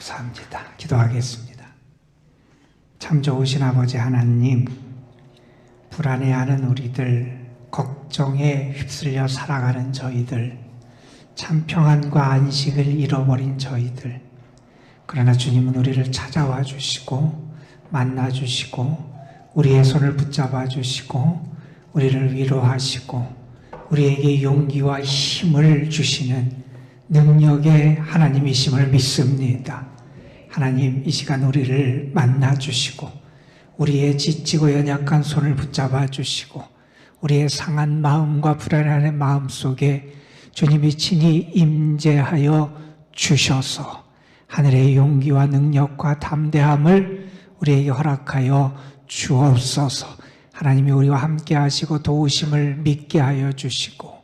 감사합니다. 기도하겠습니다. 참 좋으신 아버지 하나님, 불안해하는 우리들, 걱정에 휩쓸려 살아가는 저희들, 참 평안과 안식을 잃어버린 저희들, 그러나 주님은 우리를 찾아와 주시고 만나 주시고 우리의 손을 붙잡아 주시고 우리를 위로하시고 우리에게 용기와 힘을 주시는 능력의 하나님이심을 믿습니다. 하나님, 이 시간 우리를 만나 주시고 우리의 지치고 연약한 손을 붙잡아 주시고 우리의 상한 마음과 불안한 마음 속에 주님이 친히 임재하여 주셔서 하늘의 용기와 능력과 담대함을 우리에게 허락하여 주옵소서. 하나님이 우리와 함께 하시고 도우심을 믿게 하여 주시고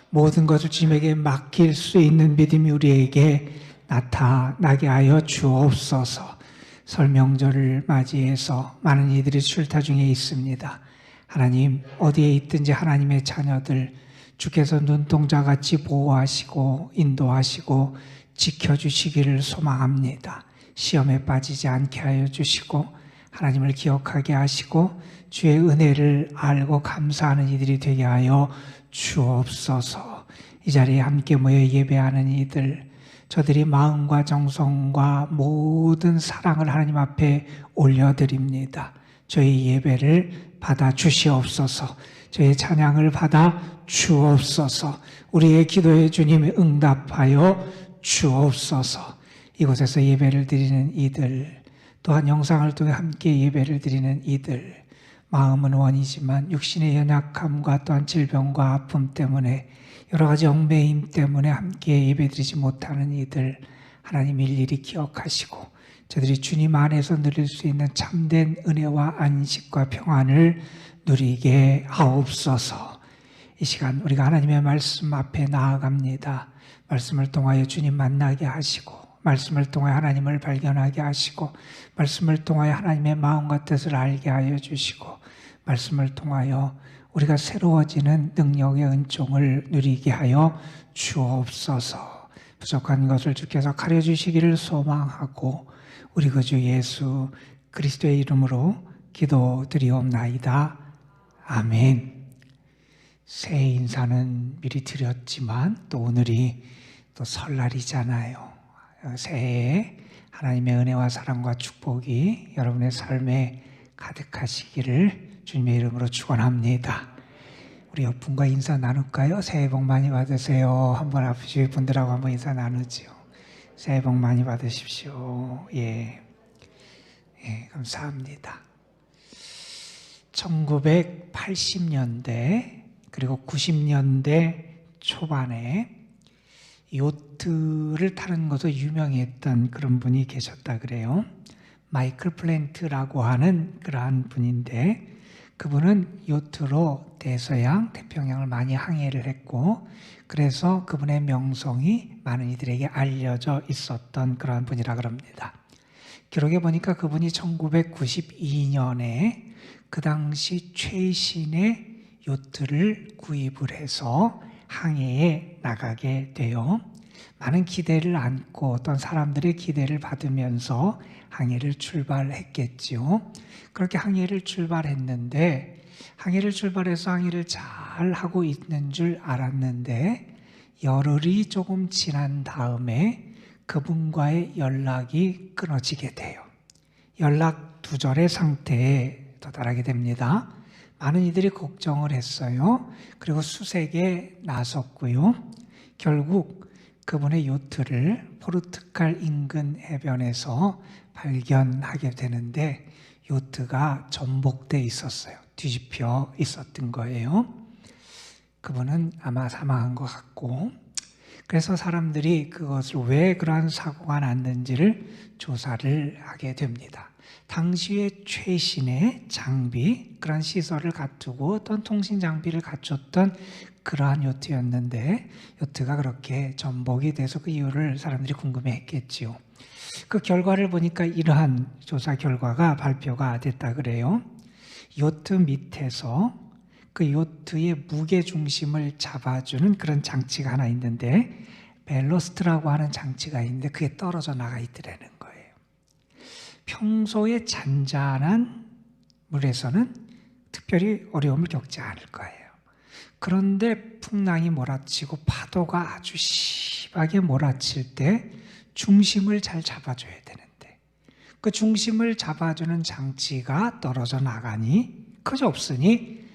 모든 것을 주님에게 맡길 수 있는 믿음이 우리에게 나타나게 하여 주옵소서. 설 명절을 맞이해서 많은 이들이 출타 중에 있습니다. 하나님, 어디에 있든지 하나님의 자녀들 주께서 눈동자같이 보호하시고 인도하시고 지켜주시기를 소망합니다. 시험에 빠지지 않게 하여 주시고 하나님을 기억하게 하시고 주의 은혜를 알고 감사하는 이들이 되게 하여 주옵소서. 이 자리에 함께 모여 예배하는 이들, 저들이 마음과 정성과 모든 사랑을 하나님 앞에 올려드립니다. 저희 예배를 받아 주시옵소서. 저희 찬양을 받아 주옵소서. 우리의 기도에 주님이 응답하여 주옵소서. 이곳에서 예배를 드리는 이들, 또한 영상을 통해 함께 예배를 드리는 이들, 마음은 원이지만 육신의 연약함과 또한 질병과 아픔 때문에 여러 가지 얽매임 때문에 함께 예배드리지 못하는 이들, 하나님 일일이 기억하시고 저들이 주님 안에서 누릴 수 있는 참된 은혜와 안식과 평안을 누리게 하옵소서. 이 시간 우리가 하나님의 말씀 앞에 나아갑니다. 말씀을 통하여 주님 만나게 하시고 말씀을 통하여 하나님을 발견하게 하시고 말씀을 통하여 하나님의 마음과 뜻을 알게 하여 주시고 말씀을 통하여 우리가 새로워지는 능력의 은총을 누리게 하여 주옵소서. 부족한 것을 주께서 가려주시기를 소망하고 우리 구주 예수 그리스도의 이름으로 기도드리옵나이다. 아멘. 새해 인사는 미리 드렸지만 또 오늘이 또 설날이잖아요. 새해에 하나님의 은혜와 사랑과 축복이 여러분의 삶에 가득하시기를 주님의 이름으로 축원합니다. 우리 옆분과 인사 나눌까요? 새해 복 많이 받으세요. 한번 앞에 분들하고 한번 인사 나누지요. 새해 복 많이 받으십시오. 예, 감사합니다. 1980년대 그리고 90년대 초반에 요트를 타는 것으로 유명했던 그런 분이 계셨다 그래요. 마이클 플랜트라고 하는 그러한 분인데 그분은 요트로 대서양, 태평양을 많이 항해를 했고 그래서 그분의 명성이 많은 이들에게 알려져 있었던 그러한 분이라 그럽니다. 기록에 보니까 그분이 1992년에 그 당시 최신의 요트를 구입을 해서 항해에 나가게 돼요. 많은 기대를 안고 어떤 사람들의 기대를 받으면서 항해를 출발했겠지요. 그렇게 항해를 출발했는데 항해를 출발해서 항해를 잘 하고 있는 줄 알았는데 열흘이 조금 지난 다음에 그분과의 연락이 끊어지게 돼요. 연락 두절의 상태에 도달하게 됩니다. 많은 이들이 걱정을 했어요. 그리고 수색에 나섰고요. 결국 그분의 요트를 포르투갈 인근 해변에서 발견하게 되는데 요트가 전복돼 있었어요. 뒤집혀 있었던 거예요. 그분은 아마 사망한 것 같고 그래서 사람들이 그것을 왜 그러한 사고가 났는지를 조사를 하게 됩니다. 당시의 최신의 장비, 그런 시설을 갖추고 어떤 통신 장비를 갖췄던 그러한 요트였는데 요트가 그렇게 전복이 돼서 그 이유를 사람들이 궁금해했겠지요. 그 결과를 보니까 이러한 조사 결과가 발표가 됐다 그래요. 요트 밑에서 그 요트의 무게 중심을 잡아주는 그런 장치가 하나 있는데 벨로스트라고 하는 장치가 있는데 그게 떨어져 나가 있더라는 거예요. 평소에 잔잔한 물에서는 특별히 어려움을 겪지 않을 거예요. 그런데 풍랑이 몰아치고 파도가 아주 심하게 몰아칠 때 중심을 잘 잡아줘야 되는데 그 중심을 잡아주는 장치가 떨어져 나가니 그저 없으니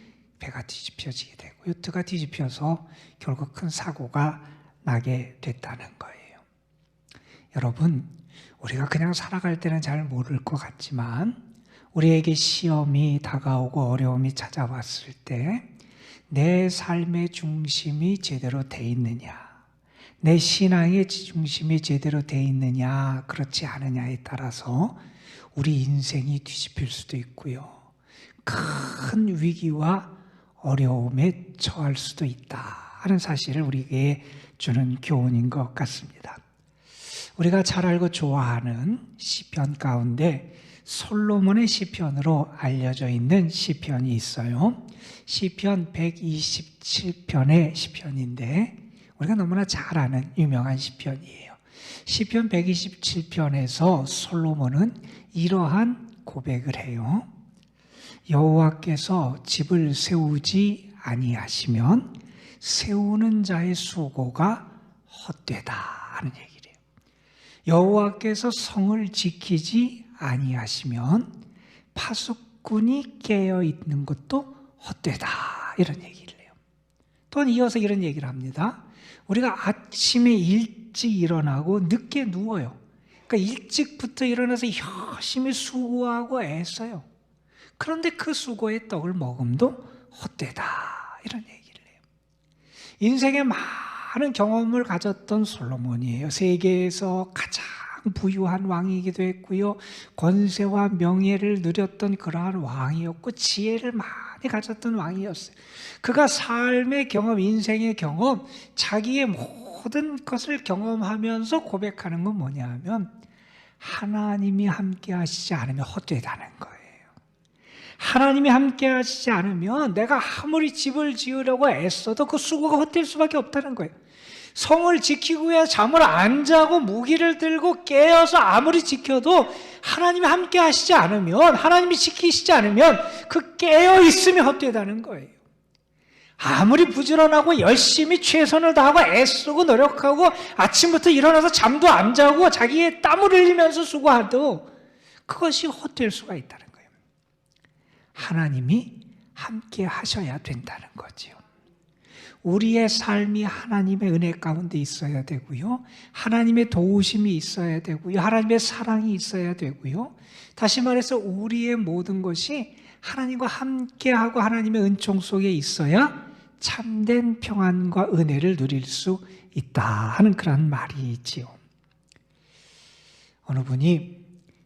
배가 뒤집혀지게 되고 요트가 뒤집혀서 결국 큰 사고가 나게 됐다는 거예요. 여러분, 우리가 그냥 살아갈 때는 잘 모를 것 같지만 우리에게 시험이 다가오고 어려움이 찾아왔을 때 내 삶의 중심이 제대로 돼 있느냐, 내 신앙의 중심이 제대로 돼 있느냐, 그렇지 않느냐에 따라서 우리 인생이 뒤집힐 수도 있고요. 큰 위기와 어려움에 처할 수도 있다 하는 사실을 우리에게 주는 교훈인 것 같습니다. 우리가 잘 알고 좋아하는 시편 가운데 솔로몬의 시편으로 알려져 있는 시편이 있어요. 시편 127편의 시편인데 우리가 너무나 잘 아는 유명한 시편이에요. 시편 127편에서 솔로몬은 이러한 고백을 해요. 여호와께서 집을 세우지 아니하시면 세우는 자의 수고가 헛되다 하는 얘기래요. 여호와께서 성을 지키지 아니하시면 파수꾼이 깨어 있는 것도 헛되다 이런 얘기를 해요. 또한 이어서 이런 얘기를 합니다. 우리가 아침에 일찍 일어나고 늦게 누워요. 그러니까 일찍부터 일어나서 열심히 수고하고 애써요. 그런데 그 수고의 떡을 먹음도 헛되다 이런 얘기를 해요. 인생에 많은 경험을 가졌던 솔로몬이에요. 세계에서 가장 부유한 왕이기도 했고요. 권세와 명예를 누렸던 그러한 왕이었고 지혜를 많이 가졌던 왕이었어요. 그가 삶의 경험, 인생의 경험, 자기의 모든 것을 경험하면서 고백하는 건 뭐냐 하면 하나님이 함께 하시지 않으면 헛되다는 거예요. 하나님이 함께 하시지 않으면 내가 아무리 집을 지으려고 애써도 그 수고가 헛될 수밖에 없다는 거예요. 성을 지키기 위해 잠을 안 자고 무기를 들고 깨어서 아무리 지켜도 하나님이 함께 하시지 않으면, 하나님이 지키시지 않으면 그 깨어 있으면 헛되다는 거예요. 아무리 부지런하고 열심히 최선을 다하고 애쓰고 노력하고 아침부터 일어나서 잠도 안 자고 자기의 땀을 흘리면서 수고해도 그것이 헛될 수가 있다는 거예요. 하나님이 함께 하셔야 된다는 거지요. 우리의 삶이 하나님의 은혜 가운데 있어야 되고요. 하나님의 도우심이 있어야 되고요. 하나님의 사랑이 있어야 되고요. 다시 말해서 우리의 모든 것이 하나님과 함께하고 하나님의 은총 속에 있어야 참된 평안과 은혜를 누릴 수 있다 하는 그런 말이지요. 어느 분이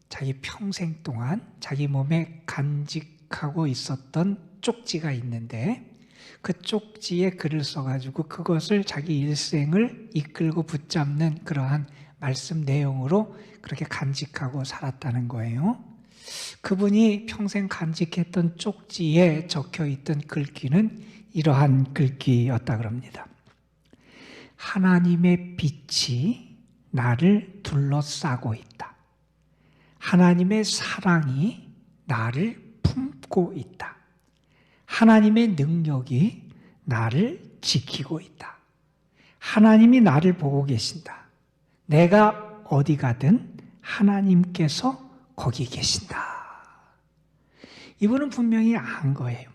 자기 평생 동안 자기 몸에 간직하고 있었던 쪽지가 있는데 그 쪽지에 글을 써가지고 그것을 자기 일생을 이끌고 붙잡는 그러한 말씀 내용으로 그렇게 간직하고 살았다는 거예요. 그분이 평생 간직했던 쪽지에 적혀있던 글귀는 이러한 글귀였다 그럽니다. 하나님의 빛이 나를 둘러싸고 있다. 하나님의 사랑이 나를 품고 있다. 하나님의 능력이 나를 지키고 있다. 하나님이 나를 보고 계신다. 내가 어디 가든 하나님께서 거기 계신다. 이분은 분명히 안 거예요.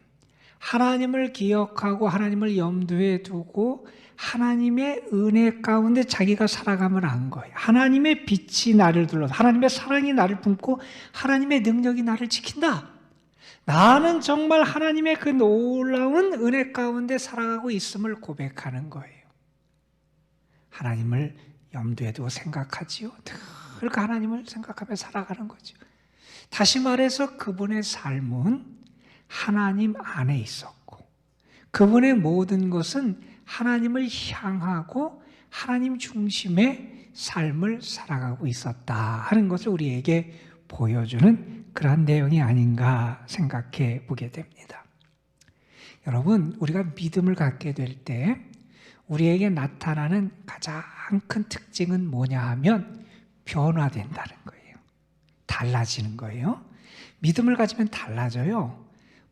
하나님을 기억하고 하나님을 염두에 두고 하나님의 은혜 가운데 자기가 살아감을 안 거예요. 하나님의 빛이 나를 둘러서 하나님의 사랑이 나를 품고 하나님의 능력이 나를 지킨다. 나는 정말 하나님의 그 놀라운 은혜 가운데 살아가고 있음을 고백하는 거예요. 하나님을 염두에 두고 생각하지요. 늘 그 하나님을 생각하며 살아가는 거죠. 다시 말해서 그분의 삶은 하나님 안에 있었고 그분의 모든 것은 하나님을 향하고 하나님 중심의 삶을 살아가고 있었다 하는 것을 우리에게 보여주는 그러한 내용이 아닌가 생각해 보게 됩니다. 여러분, 우리가 믿음을 갖게 될 때 우리에게 나타나는 가장 큰 특징은 뭐냐 하면 변화된다는 거예요. 달라지는 거예요. 믿음을 가지면 달라져요.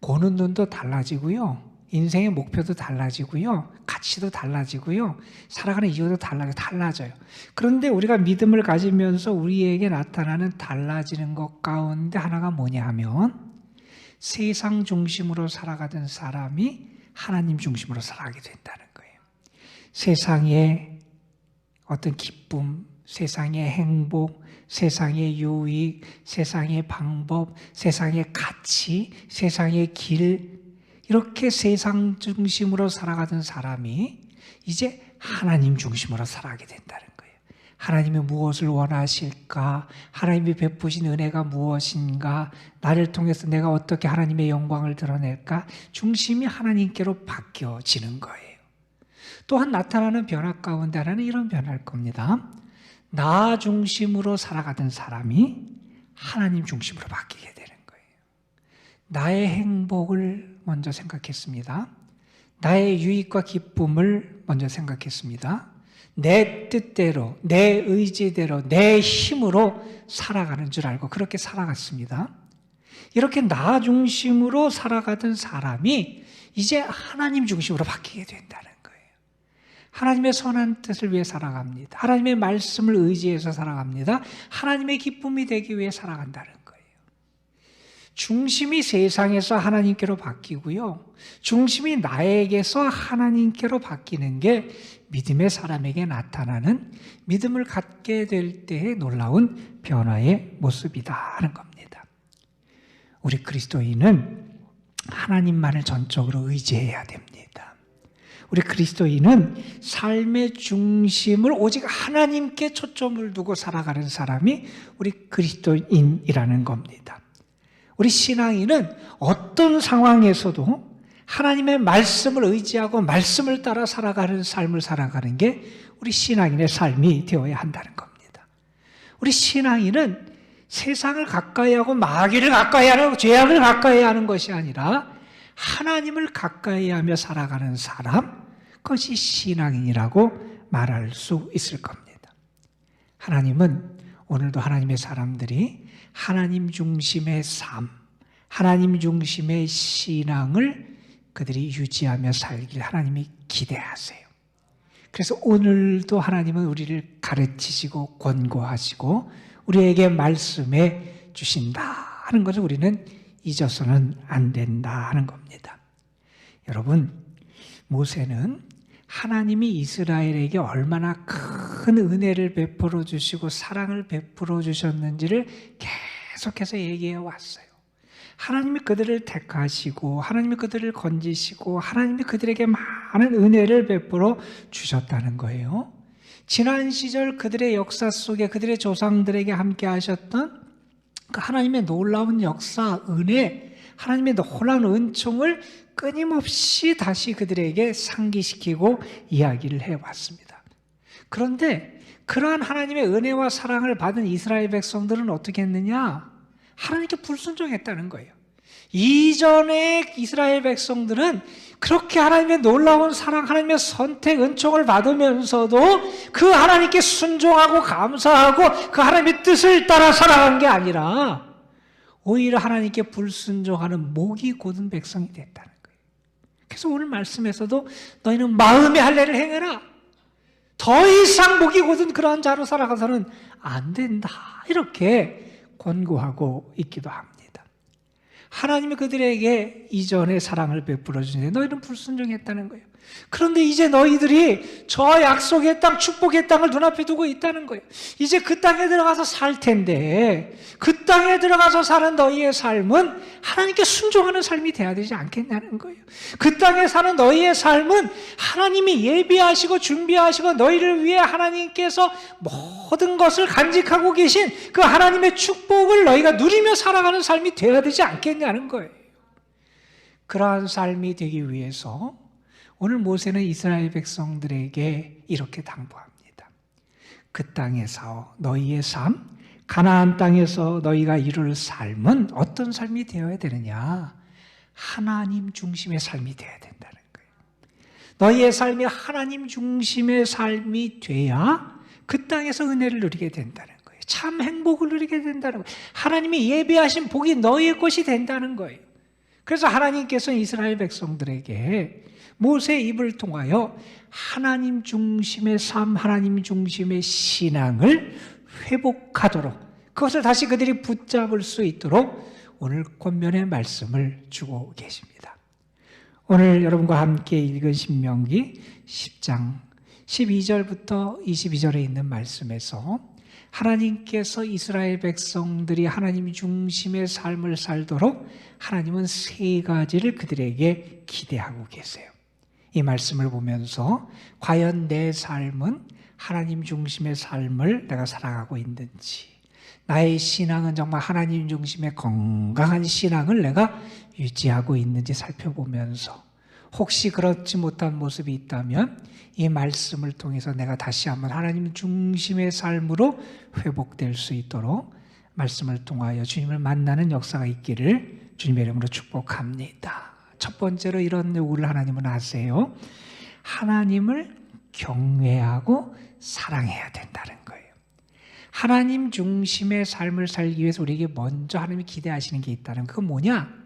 보는 눈도 달라지고요. 인생의 목표도 달라지고요. 가치도 달라지고요. 살아가는 이유도 달라져요. 그런데 우리가 믿음을 가지면서 우리에게 나타나는 달라지는 것 가운데 하나가 뭐냐 하면 세상 중심으로 살아가던 사람이 하나님 중심으로 살아가게 된다는 거예요. 세상의 어떤 기쁨, 세상의 행복, 세상의 유익, 세상의 방법, 세상의 가치, 세상의 길, 이렇게 세상 중심으로 살아가던 사람이 이제 하나님 중심으로 살아가게 된다는 거예요. 하나님이 무엇을 원하실까? 하나님이 베푸신 은혜가 무엇인가? 나를 통해서 내가 어떻게 하나님의 영광을 드러낼까? 중심이 하나님께로 바뀌어지는 거예요. 또한 나타나는 변화 가운데 하나는 이런 변화일 겁니다. 나 중심으로 살아가던 사람이 하나님 중심으로 바뀌게 되는 거예요. 나의 행복을 먼저 생각했습니다. 나의 유익과 기쁨을 먼저 생각했습니다. 내 뜻대로, 내 의지대로, 내 힘으로 살아가는 줄 알고 그렇게 살아갔습니다. 이렇게 나 중심으로 살아가던 사람이 이제 하나님 중심으로 바뀌게 된다는 거예요. 하나님의 선한 뜻을 위해 살아갑니다. 하나님의 말씀을 의지해서 살아갑니다. 하나님의 기쁨이 되기 위해 살아간다는 거예요. 중심이 세상에서 하나님께로 바뀌고요. 중심이 나에게서 하나님께로 바뀌는 게 믿음의 사람에게 나타나는 믿음을 갖게 될 때의 놀라운 변화의 모습이다 하는 겁니다. 우리 그리스도인은 하나님만을 전적으로 의지해야 됩니다. 우리 그리스도인은 삶의 중심을 오직 하나님께 초점을 두고 살아가는 사람이 우리 그리스도인이라는 겁니다. 우리 신앙인은 어떤 상황에서도 하나님의 말씀을 의지하고 말씀을 따라 살아가는 삶을 살아가는 게 우리 신앙인의 삶이 되어야 한다는 겁니다. 우리 신앙인은 세상을 가까이 하고 마귀를 가까이 하고 죄악을 가까이 하는 것이 아니라 하나님을 가까이 하며 살아가는 사람, 그것이 신앙인이라고 말할 수 있을 겁니다. 하나님은 오늘도 하나님의 사람들이 하나님 중심의 삶, 하나님 중심의 신앙을 그들이 유지하며 살길 하나님이 기대하세요. 그래서 오늘도 하나님은 우리를 가르치시고 권고하시고 우리에게 말씀해 주신다 하는 것을 우리는 잊어서는 안 된다 하는 겁니다. 여러분, 모세는 하나님이 이스라엘에게 얼마나 큰 은혜를 베풀어 주시고 사랑을 베풀어 주셨는지를 계속해서 얘기해 왔어요. 하나님이 그들을 택하시고 하나님이 그들을 건지시고 하나님이 그들에게 많은 은혜를 베풀어 주셨다는 거예요. 지난 시절 그들의 역사 속에 그들의 조상들에게 함께 하셨던 그 하나님의 놀라운 역사, 은혜, 하나님의 놀라운 은총을 끊임없이 다시 그들에게 상기시키고 이야기를 해왔습니다. 그런데 그러한 하나님의 은혜와 사랑을 받은 이스라엘 백성들은 어떻게 했느냐? 하나님께 불순종했다는 거예요. 이전에 이스라엘 백성들은 그렇게 하나님의 놀라운 사랑, 하나님의 선택, 은총을 받으면서도 그 하나님께 순종하고 감사하고 그 하나님의 뜻을 따라 살아간 게 아니라 오히려 하나님께 불순종하는 목이 곧은 백성이 됐다는 거예요. 그래서 오늘 말씀에서도 너희는 마음의 할례를 행해라. 더 이상 목이 곧은 그러한 자로 살아가서는 안 된다. 이렇게 권고하고 있기도 합니다. 하나님이 그들에게 이전에 사랑을 베풀어 주는데 너희는 불순종했다는 거예요. 그런데 이제 너희들이 저 약속의 땅, 축복의 땅을 눈앞에 두고 있다는 거예요. 이제 그 땅에 들어가서 살 텐데 그 땅에 들어가서 사는 너희의 삶은 하나님께 순종하는 삶이 돼야 되지 않겠냐는 거예요. 그 땅에 사는 너희의 삶은 하나님이 예비하시고 준비하시고 너희를 위해 하나님께서 모든 것을 간직하고 계신 그 하나님의 축복을 너희가 누리며 살아가는 삶이 돼야 되지 않겠냐는 거예요. 그러한 삶이 되기 위해서 오늘 모세는 이스라엘 백성들에게 이렇게 당부합니다. 그 땅에서 너희의 삶, 가나안 땅에서 너희가 이룰 삶은 어떤 삶이 되어야 되느냐? 하나님 중심의 삶이 되어야 된다는 거예요. 너희의 삶이 하나님 중심의 삶이 돼야 그 땅에서 은혜를 누리게 된다는 거예요. 참 행복을 누리게 된다는 거예요. 하나님이 예비하신 복이 너희의 것이 된다는 거예요. 그래서 하나님께서 이스라엘 백성들에게 모세의 입을 통하여 하나님 중심의 삶, 하나님 중심의 신앙을 회복하도록, 그것을 다시 그들이 붙잡을 수 있도록 오늘 권면의 말씀을 주고 계십니다. 오늘 여러분과 함께 읽은 신명기 10장 12절부터 22절에 있는 말씀에서 하나님께서 이스라엘 백성들이 하나님 중심의 삶을 살도록 하나님은 세 가지를 그들에게 기대하고 계세요. 이 말씀을 보면서 과연 내 삶은 하나님 중심의 삶을 내가 살아가고 있는지, 나의 신앙은 정말 하나님 중심의 건강한 신앙을 내가 유지하고 있는지 살펴보면서 혹시 그렇지 못한 모습이 있다면 이 말씀을 통해서 내가 다시 한번 하나님 중심의 삶으로 회복될 수 있도록 말씀을 통하여 주님을 만나는 역사가 있기를 주님의 이름으로 축복합니다. 첫 번째로 이런 요구를 하나님은 하세요. 하나님을 경외하고 사랑해야 된다는 거예요. 하나님 중심의 삶을 살기 위해서 우리에게 먼저 하나님이 기대하시는 게 있다는, 그건 뭐냐?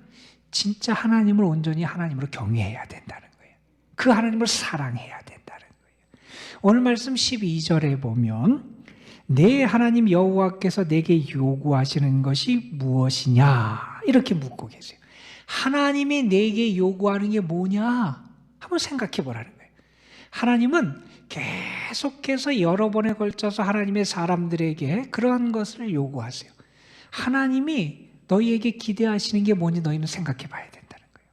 진짜 하나님을 온전히 하나님으로 경외해야 된다는 거예요. 그 하나님을 사랑해야 된다는 거예요. 오늘 말씀 12절에 보면 내 하나님 여호와께서 내게 요구하시는 것이 무엇이냐 이렇게 묻고 계세요. 하나님이 내게 요구하는 게 뭐냐 한번 생각해 보라는 거예요. 하나님은 계속해서 여러 번에 걸쳐서 하나님의 사람들에게 그러한 것을 요구하세요. 하나님이 너희에게 기대하시는 게 뭔지 너희는 생각해 봐야 된다는 거예요.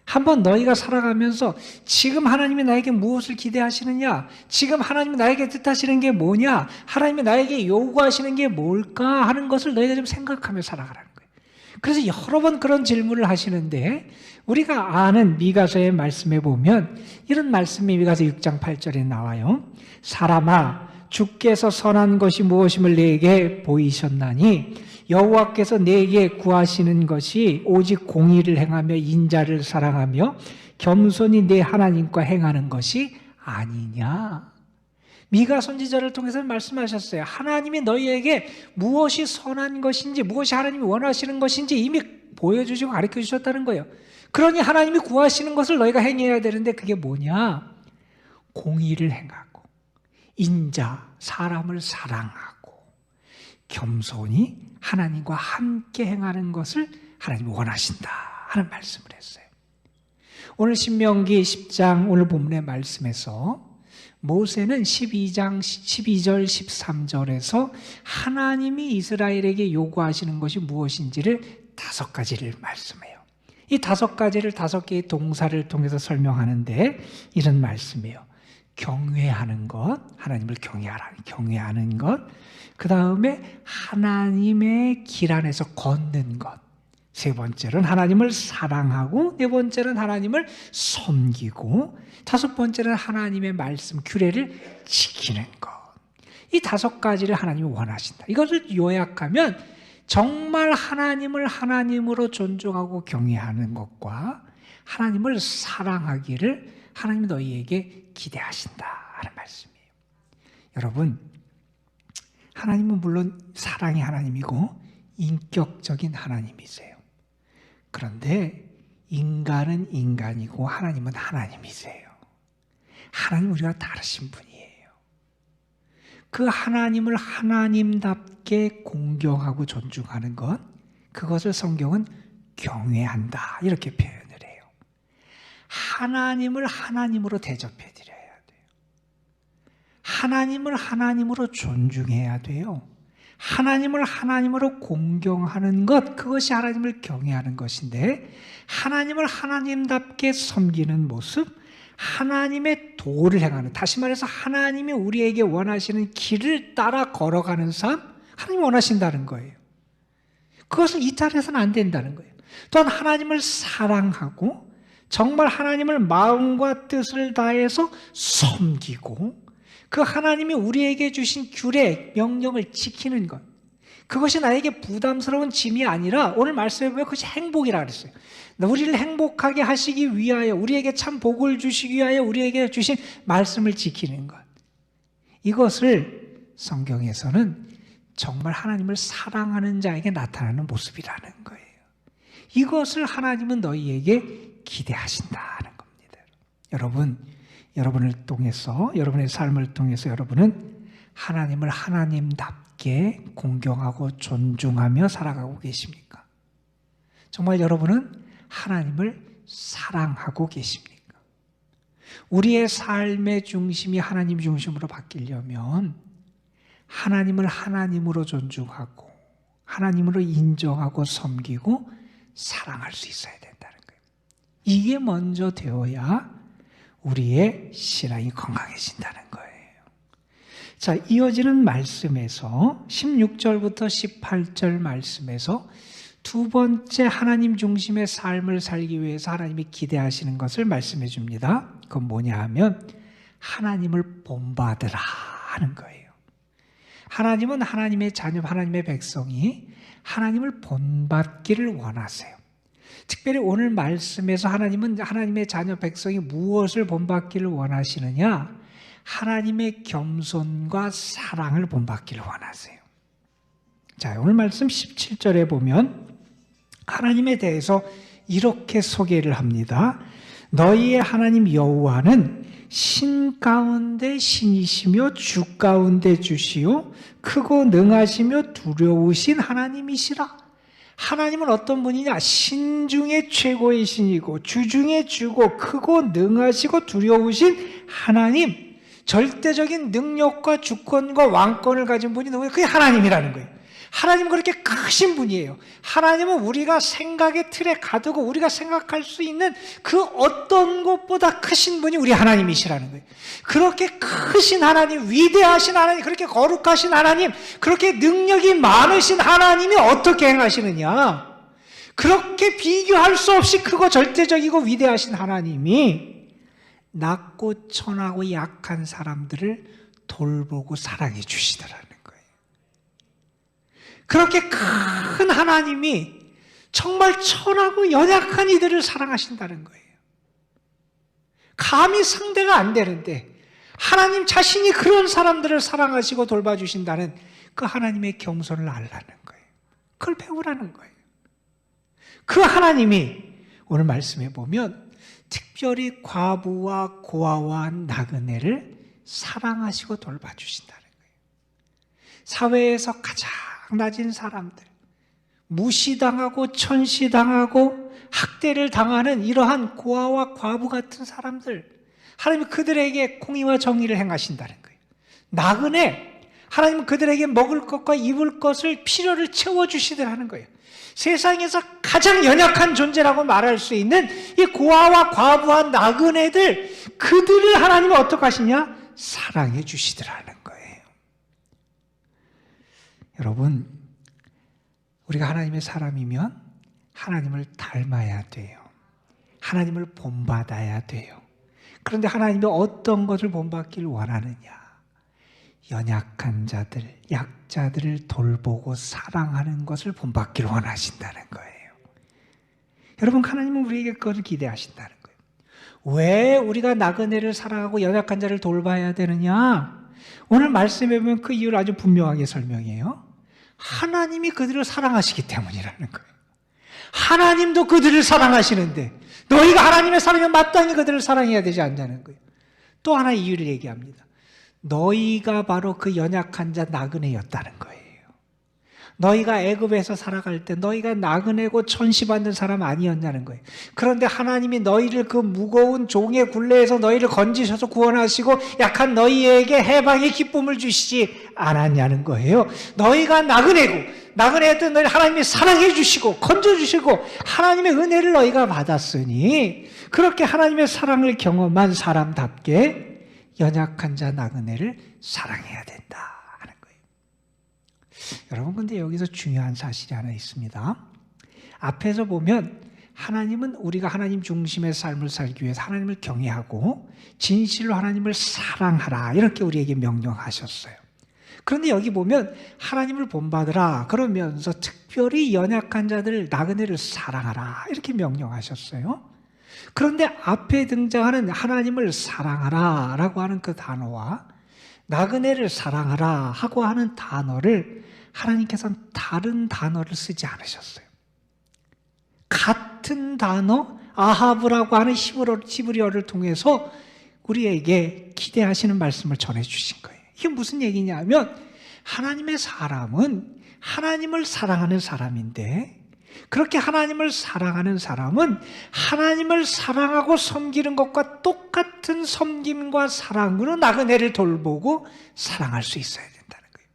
한번 너희가 살아가면서 지금 하나님이 나에게 무엇을 기대하시느냐, 지금 하나님이 나에게 뜻하시는 게 뭐냐, 하나님이 나에게 요구하시는 게 뭘까 하는 것을 너희가 좀 생각하며 살아가라는 거예요. 그래서 여러 번 그런 질문을 하시는데 우리가 아는 미가서의 말씀에 보면 이런 말씀이 미가서 6장 8절에 나와요. 사람아, 주께서 선한 것이 무엇임을 내게 보이셨나니 여호와께서 내게 구하시는 것이 오직 공의를 행하며 인자를 사랑하며 겸손히 내 하나님과 행하는 것이 아니냐. 미가 선지자를 통해서 말씀하셨어요. 하나님이 너희에게 무엇이 선한 것인지, 무엇이 하나님이 원하시는 것인지 이미 보여주시고 가르쳐 주셨다는 거예요. 그러니 하나님이 구하시는 것을 너희가 행해야 되는데 그게 뭐냐? 공의를 행하고 인자, 사람을 사랑하고 겸손히 하나님과 함께 행하는 것을 하나님이 원하신다 하는 말씀을 했어요. 오늘 신명기 10장 오늘 본문의 말씀에서 모세는 12장 12절 13절에서 하나님이 이스라엘에게 요구하시는 것이 무엇인지를 5가지를 말씀해요. 이 5가지를 5개의 동사를 통해서 설명하는데 이런 말씀이에요. 경외하는 것, 하나님을 경외하는 것, 그 다음에 하나님의 길 안에서 걷는 것, 세 번째는 하나님을 사랑하고, 네 번째는 하나님을 섬기고, 5번째는 하나님의 말씀, 규례를 지키는 것. 이 5가지를 하나님이 원하신다. 이것을 요약하면 정말 하나님을 하나님으로 존중하고 경외하는 것과 하나님을 사랑하기를 하나님이 너희에게 기대하신다 하는 말씀이에요. 여러분, 하나님은 물론 사랑의 하나님이고 인격적인 하나님이세요. 그런데 인간은 인간이고 하나님은 하나님이세요. 하나님 우리가 다르신 분이에요. 그 하나님을 하나님답게 공경하고 존중하는 것, 그것을 성경은 경외한다 이렇게 표현을 해요. 하나님을 하나님으로 대접해 드려야 돼요. 하나님을 하나님으로 존중해야 돼요. 하나님을 하나님으로 공경하는 것, 그것이 하나님을 경외하는 것인데, 하나님을 하나님답게 섬기는 모습, 하나님의 도를 행하는, 다시 말해서 하나님이 우리에게 원하시는 길을 따라 걸어가는 삶, 하나님이 원하신다는 거예요. 그것을 이탈해서는 안 된다는 거예요. 또한 하나님을 사랑하고 정말 하나님을 마음과 뜻을 다해서 섬기고, 그 하나님이 우리에게 주신 규례, 명령을 지키는 것, 그것이 나에게 부담스러운 짐이 아니라 오늘 말씀해 보면 그것이 행복이라고 그랬어요. 우리를 행복하게 하시기 위하여, 우리에게 참 복을 주시기 위하여 우리에게 주신 말씀을 지키는 것, 이것을 성경에서는 정말 하나님을 사랑하는 자에게 나타나는 모습이라는 거예요. 이것을 하나님은 너희에게 기대하신다는 겁니다. 여러분을 통해서, 여러분의 삶을 통해서 여러분은 하나님을 하나님답게 공경하고 존중하며 살아가고 계십니까? 정말 여러분은 하나님을 사랑하고 계십니까? 우리의 삶의 중심이 하나님 중심으로 바뀌려면 하나님을 하나님으로 존중하고 하나님으로 인정하고 섬기고 사랑할 수 있어야 된다는 거예요. 이게 먼저 되어야 우리의 신앙이 건강해진다는 거예요. 자, 이어지는 말씀에서 16절부터 18절 말씀에서 두 번째 하나님 중심의 삶을 살기 위해서 하나님이 기대하시는 것을 말씀해 줍니다. 그건 뭐냐 하면 하나님을 본받으라 하는 거예요. 하나님은 하나님의 자녀, 하나님의 백성이 하나님을 본받기를 원하세요. 특별히 오늘 말씀에서 하나님은 하나님의 자녀 백성이 무엇을 본받기를 원하시느냐? 하나님의 겸손과 사랑을 본받기를 원하세요. 자, 오늘 말씀 17절에 보면 하나님에 대해서 이렇게 소개를 합니다. 너희의 하나님 여호와는 신 가운데 신이시며 주 가운데 주시요 크고 능하시며 두려우신 하나님이시라. 하나님은 어떤 분이냐? 신 중에 최고의 신이고 주 중에 주고 크고 능하시고 두려우신 하나님, 절대적인 능력과 주권과 왕권을 가진 분이 누구예요? 그게 하나님이라는 거예요. 하나님은 그렇게 크신 분이에요. 하나님은 우리가 생각의 틀에 가두고 우리가 생각할 수 있는 그 어떤 것보다 크신 분이 우리 하나님이시라는 거예요. 그렇게 크신 하나님, 위대하신 하나님, 그렇게 거룩하신 하나님, 그렇게 능력이 많으신 하나님이 어떻게 행하시느냐? 그렇게 비교할 수 없이 크고 절대적이고 위대하신 하나님이 낮고 천하고 약한 사람들을 돌보고 사랑해 주시더라는 거예요. 그렇게 큰 하나님이 정말 천하고 연약한 이들을 사랑하신다는 거예요. 감히 상대가 안 되는데 하나님 자신이 그런 사람들을 사랑하시고 돌봐주신다는 그 하나님의 겸손을 알라는 거예요. 그걸 배우라는 거예요. 그 하나님이 오늘 말씀해 보면 특별히 과부와 고아와 나그네를 사랑하시고 돌봐주신다는 거예요. 사회에서 가장 낮은 사람들, 무시당하고 천시당하고 학대를 당하는 이러한 고아와 과부 같은 사람들, 하나님은 그들에게 공의와 정의를 행하신다는 거예요. 나그네, 하나님은 그들에게 먹을 것과 입을 것을 필요를 채워주시더라는 거예요. 세상에서 가장 연약한 존재라고 말할 수 있는 이 고아와 과부와 나그네들, 그들을 하나님은 어떻게 하시냐? 사랑해 주시더라는 거예요. 여러분, 우리가 하나님의 사람이면 하나님을 닮아야 돼요. 하나님을 본받아야 돼요. 그런데 하나님이 어떤 것을 본받기를 원하느냐? 연약한 자들, 약자들을 돌보고 사랑하는 것을 본받기를 원하신다는 거예요. 여러분, 하나님은 우리에게 그것을 기대하신다는 거예요. 왜 우리가 나그네를 사랑하고 연약한 자를 돌봐야 되느냐? 오늘 말씀에 보면 그 이유를 아주 분명하게 설명해요. 하나님이 그들을 사랑하시기 때문이라는 거예요. 하나님도 그들을 사랑하시는데 너희가 하나님의 사랑이면 마땅히 그들을 사랑해야 되지 않냐는 거예요. 또 하나의 이유를 얘기합니다. 너희가 바로 그 연약한 자 나그네였다는 거예요. 너희가 애굽에서 살아갈 때 너희가 나그네고 천시받는 사람 아니었냐는 거예요. 그런데 하나님이 너희를 그 무거운 종의 굴레에서 너희를 건지셔서 구원하시고 약한 너희에게 해방의 기쁨을 주시지 않았냐는 거예요. 너희가 나그네였던 너희를 하나님이 사랑해 주시고 건져주시고 하나님의 은혜를 너희가 받았으니 그렇게 하나님의 사랑을 경험한 사람답게 연약한 자 나그네를 사랑해야 된다 하는 거예요. 여러분, 근데 여기서 중요한 사실이 하나 있습니다. 앞에서 보면 하나님은 우리가 하나님 중심의 삶을 살기 위해서 하나님을 경외하고 진실로 하나님을 사랑하라 이렇게 우리에게 명령하셨어요. 그런데 여기 보면 하나님을 본받으라 그러면서 특별히 연약한 자들 나그네를 사랑하라 이렇게 명령하셨어요. 그런데 앞에 등장하는 하나님을 사랑하라 라고 하는 그 단어와 나그네를 사랑하라 하고 하는 단어를 하나님께서는 다른 단어를 쓰지 않으셨어요. 같은 단어 아하브라고 하는 히브리어를 통해서 우리에게 기대하시는 말씀을 전해주신 거예요. 이게 무슨 얘기냐면 하나님의 사람은 하나님을 사랑하는 사람인데, 그렇게 하나님을 사랑하는 사람은 하나님을 사랑하고 섬기는 것과 똑같은 섬김과 사랑으로 나그네를 돌보고 사랑할 수 있어야 된다는 거예요.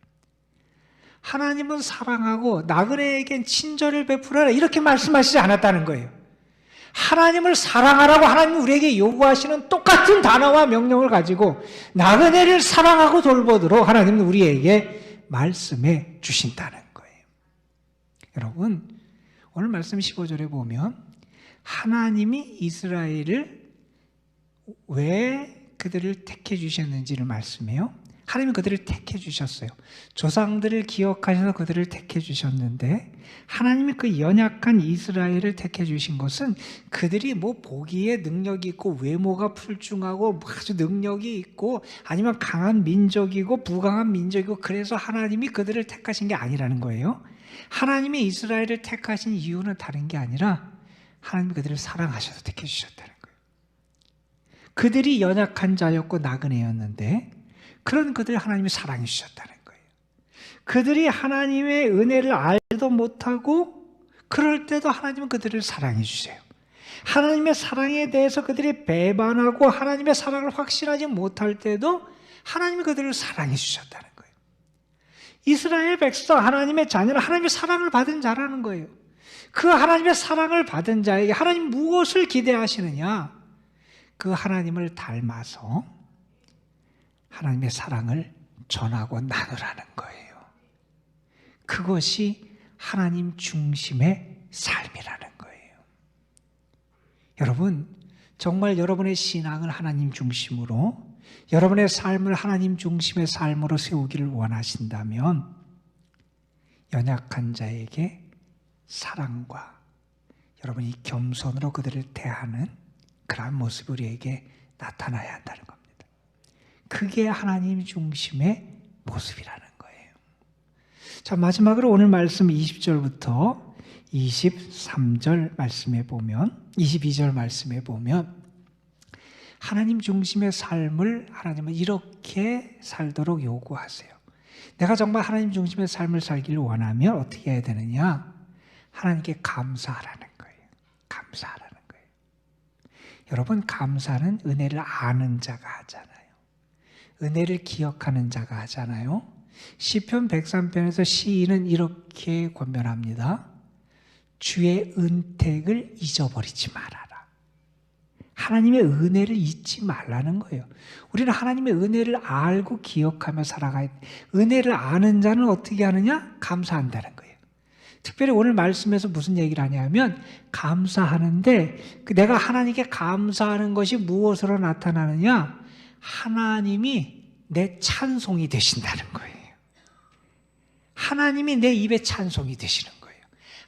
하나님은 사랑하고 나그네에겐 친절을 베풀어라 이렇게 말씀하시지 않았다는 거예요. 하나님을 사랑하라고 하나님은 우리에게 요구하시는 똑같은 단어와 명령을 가지고 나그네를 사랑하고 돌보도록 하나님은 우리에게 말씀해 주신다는 거예요. 여러분, 오늘 말씀 15절에 보면 하나님이 이스라엘을 왜 그들을 택해 주셨는지를 말씀해요. 하나님은 그들을 택해 주셨어요. 조상들을 기억하셔서 그들을 택해 주셨는데, 하나님이 그 연약한 이스라엘을 택해 주신 것은 그들이 뭐 보기에 능력이 있고 외모가 풀중하고 아주 능력이 있고 아니면 강한 민족이고 부강한 민족이고 그래서 하나님이 그들을 택하신 게 아니라는 거예요. 하나님이 이스라엘을 택하신 이유는 다른 게 아니라 하나님이 그들을 사랑하셔서 택해 주셨다는 거예요. 그들이 연약한 자였고 나그네였는데 그런 그들을 하나님이 사랑해 주셨다는 거예요. 그들이 하나님의 은혜를 알지도 못하고 그럴 때도 하나님은 그들을 사랑해 주세요. 하나님의 사랑에 대해서 그들이 배반하고 하나님의 사랑을 확신하지 못할 때도 하나님이 그들을 사랑해 주셨다는 거예요. 이스라엘 백성, 하나님의 자녀는 하나님의 사랑을 받은 자라는 거예요. 그 하나님의 사랑을 받은 자에게 하나님 무엇을 기대하시느냐? 그 하나님을 닮아서 하나님의 사랑을 전하고 나누라는 거예요. 그것이 하나님 중심의 삶이라는 거예요. 여러분, 정말 여러분의 신앙을 하나님 중심으로, 여러분의 삶을 하나님 중심의 삶으로 세우기를 원하신다면 연약한 자에게 사랑과 여러분이 겸손으로 그들을 대하는 그러한 모습이 우리에게 나타나야 한다는 겁니다. 그게 하나님 중심의 모습이라는 거예요. 자, 마지막으로 오늘 말씀 20절부터 23절 말씀에 보면, 22절 말씀에 보면 하나님 중심의 삶을 하나님은 이렇게 살도록 요구하세요. 내가 정말 하나님 중심의 삶을 살기를 원하면 어떻게 해야 되느냐? 하나님께 감사하라는 거예요. 감사하라는 거예요. 여러분, 감사는 은혜를 아는 자가 하잖아요. 은혜를 기억하는 자가 하잖아요. 시편 103편에서 시인은 이렇게 권면합니다. 주의 은택을 잊어버리지 말아라. 하나님의 은혜를 잊지 말라는 거예요. 우리는 하나님의 은혜를 알고 기억하며 살아가야 돼. 은혜를 아는 자는 어떻게 하느냐? 감사한다는 거예요. 특별히 오늘 말씀에서 무슨 얘기를 하냐면 감사하는데 내가 하나님께 감사하는 것이 무엇으로 나타나느냐? 하나님이 내 찬송이 되신다는 거예요. 하나님이 내 입에 찬송이 되시는 거예요.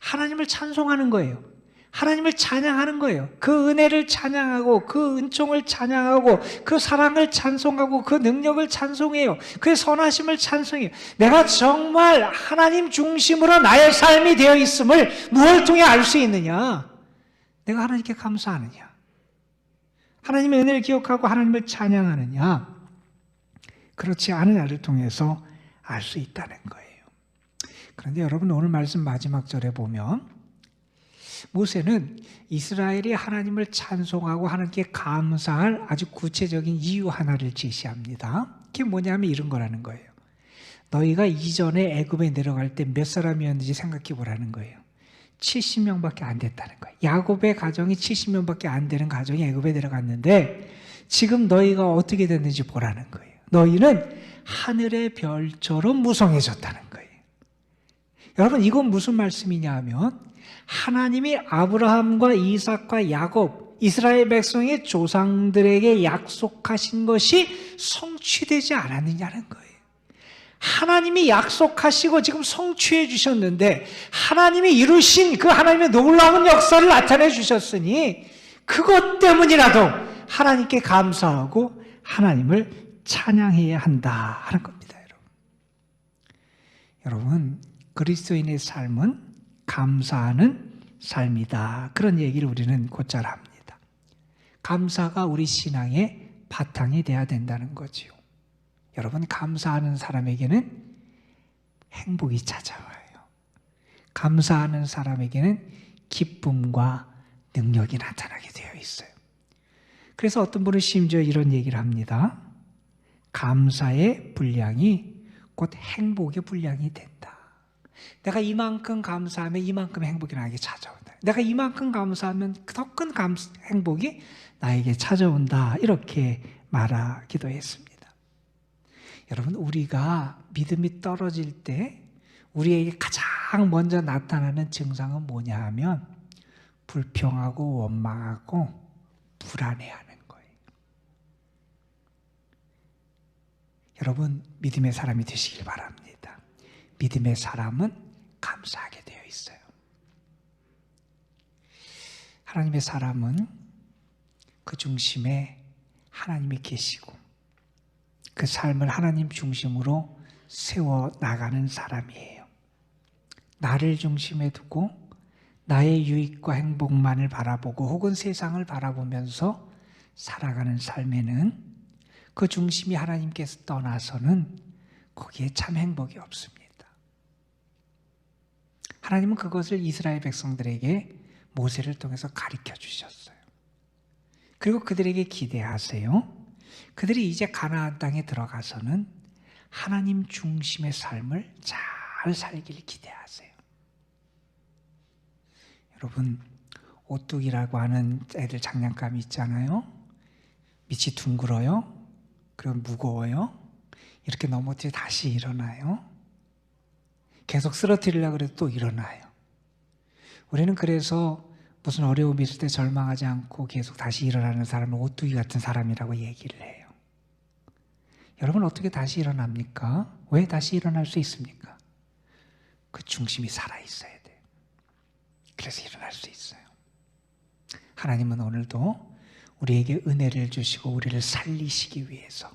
하나님을 찬송하는 거예요. 하나님을 찬양하는 거예요. 그 은혜를 찬양하고 그 은총을 찬양하고 그 사랑을 찬송하고 그 능력을 찬송해요. 그의 선하심을 찬송해요. 내가 정말 하나님 중심으로 나의 삶이 되어 있음을 무엇을 통해 알 수 있느냐? 내가 하나님께 감사하느냐? 하나님의 은혜를 기억하고 하나님을 찬양하느냐? 그렇지 않으냐를 통해서 알 수 있다는 거예요. 그런데 여러분, 오늘 말씀 마지막 절에 보면 모세는 이스라엘이 하나님을 찬송하고 하나님께 감사할 아주 구체적인 이유 하나를 제시합니다. 그게 뭐냐면 이런 거라는 거예요. 너희가 이전에 애굽에 내려갈 때 몇 사람이었는지 생각해 보라는 거예요. 70명밖에 안 됐다는 거예요. 야곱의 가정이 70명밖에 안 되는 가정이 애굽에 내려갔는데 지금 너희가 어떻게 됐는지 보라는 거예요. 너희는 하늘의 별처럼 무성해졌다는 거예요. 여러분, 이건 무슨 말씀이냐 하면 하나님이 아브라함과 이삭과 야곱, 이스라엘 백성의 조상들에게 약속하신 것이 성취되지 않았느냐는 거예요. 하나님이 약속하시고 지금 성취해 주셨는데 하나님이 이루신 그 하나님의 놀라운 역사를 나타내 주셨으니 그것 때문이라도 하나님께 감사하고 하나님을 찬양해야 한다 하는 겁니다. 여러분, 그리스도인의 삶은 감사하는 삶이다. 그런 얘기를 우리는 곧잘 합니다. 감사가 우리 신앙의 바탕이 돼야 된다는 거지요. 여러분, 감사하는 사람에게는 행복이 찾아와요. 감사하는 사람에게는 기쁨과 능력이 나타나게 되어 있어요. 그래서 어떤 분은 심지어 이런 얘기를 합니다. 감사의 분량이 곧 행복의 분량이 된다. 내가 이만큼 감사하면 이만큼 행복이 나에게 찾아온다. 내가 이만큼 감사하면 더 큰 행복이 나에게 찾아온다. 이렇게 말하기도 했습니다. 여러분, 우리가 믿음이 떨어질 때 우리에게 가장 먼저 나타나는 증상은 뭐냐 하면 불평하고 원망하고 불안해하는 거예요. 여러분, 믿음의 사람이 되시길 바랍니다. 믿음의 사람은 감사하게 되어 있어요. 하나님의 사람은 그 중심에 하나님이 계시고 그 삶을 하나님 중심으로 세워나가는 사람이에요. 나를 중심에 두고 나의 유익과 행복만을 바라보고 혹은 세상을 바라보면서 살아가는 삶에는 그 중심이 하나님께서 떠나서는 거기에 참 행복이 없습니다. 하나님은 그것을 이스라엘 백성들에게 모세를 통해서 가르쳐 주셨어요. 그리고 그들에게 기대하세요. 그들이 이제 가나안 땅에 들어가서는 하나님 중심의 삶을 잘 살기를 기대하세요. 여러분, 오뚜기라고 하는 애들 장난감이 있잖아요. 밑이 둥글어요. 그리고 무거워요. 이렇게 넘어뜨려 다시 일어나요. 계속 쓰러뜨리려고 해도 또 일어나요. 우리는 그래서 무슨 어려움이 있을 때 절망하지 않고 계속 다시 일어나는 사람은 오뚜기 같은 사람이라고 얘기를 해요. 여러분, 어떻게 다시 일어납니까? 왜 다시 일어날 수 있습니까? 그 중심이 살아있어야 돼요. 그래서 일어날 수 있어요. 하나님은 오늘도 우리에게 은혜를 주시고 우리를 살리시기 위해서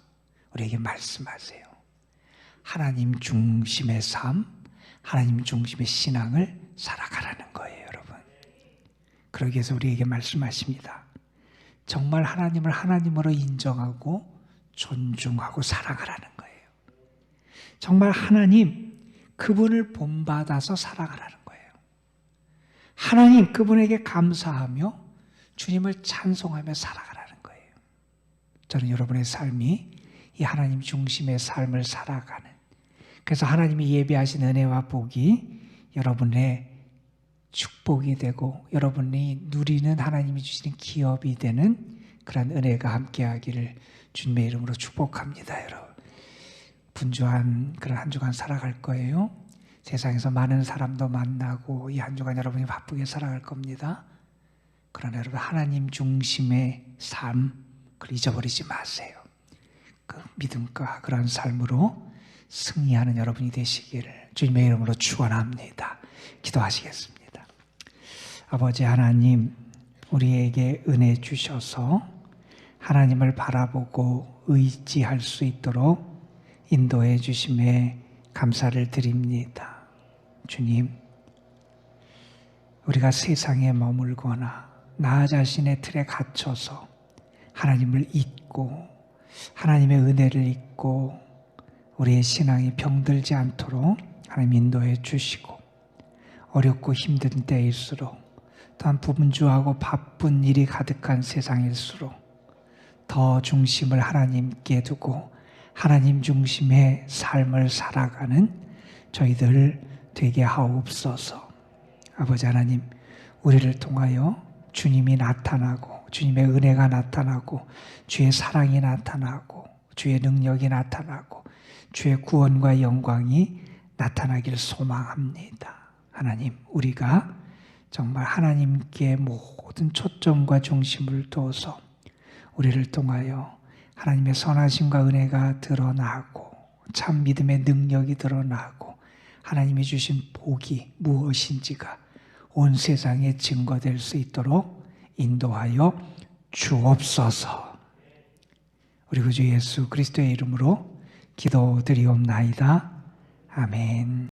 우리에게 말씀하세요. 하나님 중심의 삶, 하나님 중심의 신앙을 살아가라는 거예요, 여러분. 그러기 위해서 우리에게 말씀하십니다. 정말 하나님을 하나님으로 인정하고 존중하고 살아가라는 거예요. 정말 하나님, 그분을 본받아서 살아가라는 거예요. 하나님, 그분에게 감사하며 주님을 찬송하며 살아가라는 거예요. 저는 여러분의 삶이 이 하나님 중심의 삶을 살아가는, 그래서 하나님이 예비하신 은혜와 복이 여러분의 축복이 되고 여러분이 누리는 하나님이 주시는 기업이 되는 그런 은혜가 함께하기를 주님의 이름으로 축복합니다. 여러분, 분주한 그런 한 주간 살아갈 거예요. 세상에서 많은 사람도 만나고 이 한 주간 여러분이 바쁘게 살아갈 겁니다. 그러나 여러분, 하나님 중심의 삶, 그걸 잊어버리지 마세요. 그 믿음과 그런 삶으로 승리하는 여러분이 되시기를 주님의 이름으로 축원합니다. 기도하시겠습니다. 아버지 하나님, 우리에게 은혜 주셔서 하나님을 바라보고 의지할 수 있도록 인도해 주심에 감사를 드립니다. 주님, 우리가 세상에 머물거나 나 자신의 틀에 갇혀서 하나님을 잊고 하나님의 은혜를 잊고 우리의 신앙이 병들지 않도록 하나님 인도해 주시고, 어렵고 힘든 때일수록 또한 분주하고 바쁜 일이 가득한 세상일수록 더 중심을 하나님께 두고 하나님 중심의 삶을 살아가는 저희들 되게 하옵소서. 아버지 하나님, 우리를 통하여 주님이 나타나고 주님의 은혜가 나타나고 주의 사랑이 나타나고 주의 능력이 나타나고 주의 구원과 영광이 나타나길 소망합니다. 하나님, 우리가 정말 하나님께 모든 초점과 중심을 둬서 우리를 통하여 하나님의 선하심과 은혜가 드러나고 참 믿음의 능력이 드러나고 하나님이 주신 복이 무엇인지가 온 세상에 증거될 수 있도록 인도하여 주옵소서. 우리 구주 예수 그리스도의 이름으로 기도드리옵나이다. 아멘.